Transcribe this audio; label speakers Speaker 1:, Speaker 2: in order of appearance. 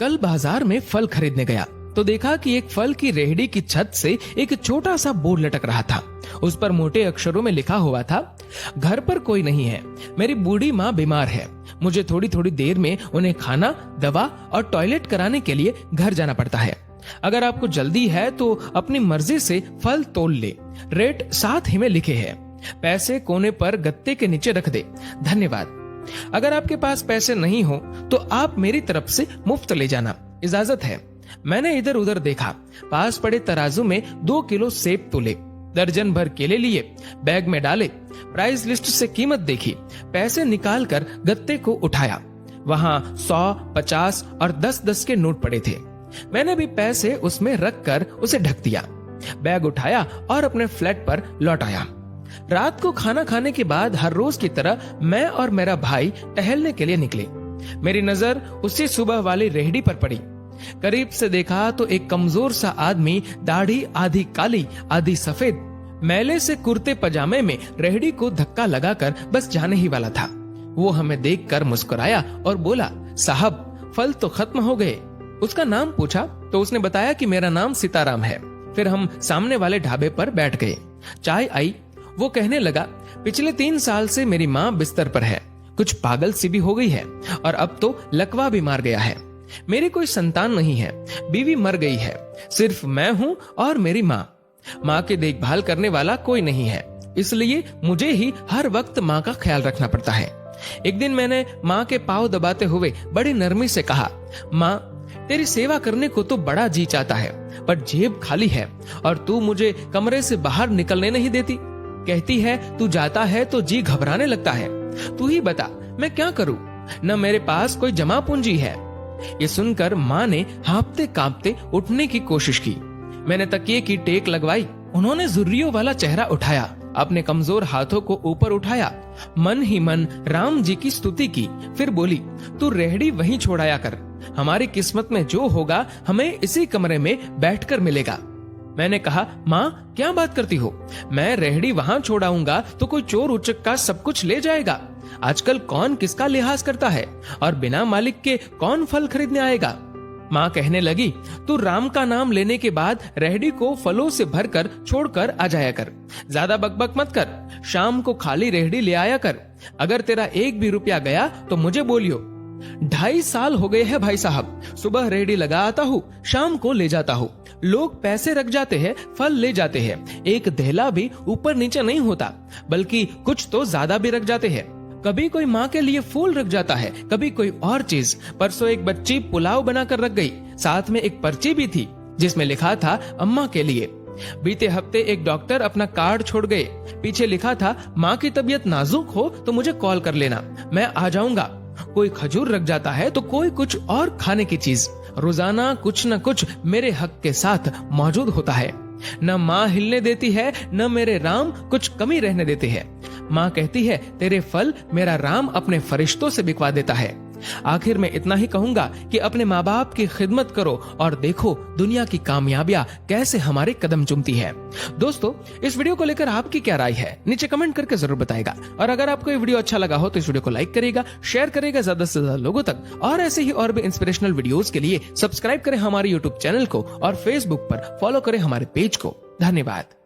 Speaker 1: कल बाजार में फल खरीदने गया तो देखा कि एक फल की रेहड़ी की छत से एक छोटा सा बोर्ड लटक रहा था। उस पर मोटे अक्षरों में लिखा हुआ था, घर पर कोई नहीं है, मेरी बूढ़ी माँ बीमार है, मुझे थोड़ी थोड़ी देर में उन्हें खाना, दवा और टॉयलेट कराने के लिए घर जाना पड़ता है। अगर आपको जल्दी है तो अपनी मर्जी से फल तोल ले, रेट साथ ही में लिखे हैं, पैसे कोने पर गत्ते के नीचे रख दे, धन्यवाद। अगर आपके पास पैसे नहीं हो तो आप मेरी तरफ से मुफ्त ले जाना, इजाजत है। मैंने इधर उधर देखा, पास पड़े तराजू में 2 किलो सेब तोले, दर्जन भर केले लिए, बैग में डाले, प्राइस लिस्ट से कीमत देखी, पैसे निकालकर गत्ते को उठाया। वहां 100, 50 और 10-10 के नोट पड़े थे। मैंने भी पैसे उसमें रखकर उसे ढक दिया, बैग उठाया और अपने फ्लैट पर लौट आया। रात को खाना खाने के बाद हर रोज की तरह मैं और मेरा भाई टहलने के लिए निकले। मेरी नजर उसी सुबह वाली रेहड़ी पर पड़ी। करीब से देखा तो एक कमजोर सा आदमी, दाढ़ी आधी काली आधी सफेद, मैले से कुर्ते पजामे में रेहड़ी को धक्का लगाकर बस जाने ही वाला था। वो हमें देखकर मुस्कुराया और बोला, साहब फल तो खत्म हो गए। उसका नाम पूछा तो उसने बताया कि मेरा नाम सीताराम है। फिर हम सामने वाले ढाबे पर बैठ गए। चाय आई। वो कहने लगा, पिछले 3 साल से मेरी माँ बिस्तर पर है, कुछ पागल सी भी हो गई है और अब तो लकवा भी मार गया है। मेरी कोई संतान नहीं है, बीवी मर गई है, सिर्फ मैं हूँ और मेरी माँ। माँ की देखभाल करने वाला कोई नहीं है, इसलिए मुझे ही हर वक्त माँ का ख्याल रखना पड़ता है। एक दिन मैंने माँ के पाँव दबाते हुए बड़ी नरमी से कहा, माँ तेरी सेवा करने को तो बड़ा जी चाहता है, पर जेब खाली है और तू मुझे कमरे से बाहर निकलने नहीं देती। कहती है तू जाता है तो जी घबराने लगता है। तू ही बता मैं क्या करूं, न मेरे पास कोई जमा पूंजी है। ये सुनकर माँ ने हाँफते कांपते उठने की कोशिश की। मैंने तकिए की टेक लगवाई। उन्होंने जुर्रियों वाला चेहरा उठाया, अपने कमजोर हाथों को ऊपर उठाया, मन ही मन राम जी की स्तुति की। फिर बोली, तू रेहड़ी वहीं छोड़ाया कर, हमारी किस्मत में जो होगा हमें इसी कमरे में बैठकर मिलेगा। मैंने कहा, माँ क्या बात करती हो, मैं रेहड़ी वहां छोड़ाऊंगा तो कोई चोर उचक्का सब कुछ ले जाएगा। आजकल कौन किसका लिहाज करता है और बिना मालिक के कौन फल खरीदने आएगा। माँ कहने लगी, तू राम का नाम लेने के बाद रेहड़ी को फलों से भरकर छोड़कर आ जाया कर, ज्यादा बकबक मत कर, शाम को खाली रेहड़ी ले आया कर। अगर तेरा 1 भी रुपया गया तो मुझे बोलियो। 2.5 साल हो गए हैं भाई साहब, सुबह रेहड़ी लगा आता हूँ, शाम को ले जाता हूँ। लोग पैसे रख जाते हैं, फल ले जाते हैं, एक धेला भी ऊपर नीचे नहीं होता, बल्कि कुछ तो ज्यादा भी रख जाते हैं। कभी कोई माँ के लिए फूल रख जाता है, कभी कोई और चीज। परसों एक बच्ची पुलाव बनाकर रख गई, साथ में एक पर्ची भी थी जिसमें लिखा था अम्मा के लिए। बीते हफ्ते एक डॉक्टर अपना कार्ड छोड़ गए, पीछे लिखा था माँ की तबीयत नाजुक हो तो मुझे कॉल कर लेना, मैं आ जाऊंगा। कोई खजूर रख जाता है तो कोई कुछ और खाने की चीज। रोजाना कुछ न कुछ मेरे हक के साथ मौजूद होता है। न माँ हिलने देती है, न मेरे राम कुछ कमी रहने देते हैं। माँ कहती है, तेरे फल मेरा राम अपने फरिश्तों से बिकवा देता है। आखिर में इतना ही कहूंगा कि अपने माँ बाप की खिदमत करो और देखो दुनिया की कामयाबियां कैसे हमारे कदम चूमती है। दोस्तों, इस वीडियो को लेकर आपकी क्या राय है, नीचे कमेंट करके जरूर बताएगा। और अगर आपको ये वीडियो अच्छा लगा हो तो इस वीडियो को लाइक करेगा, शेयर करेगा ज्यादा से ज्यादा लोगों तक। और ऐसे ही और भी इंस्पिरेशनल वीडियोस के लिए सब्सक्राइब करें हमारे यूट्यूब चैनल को और फेसबुक पर फॉलो करें हमारे पेज को। धन्यवाद।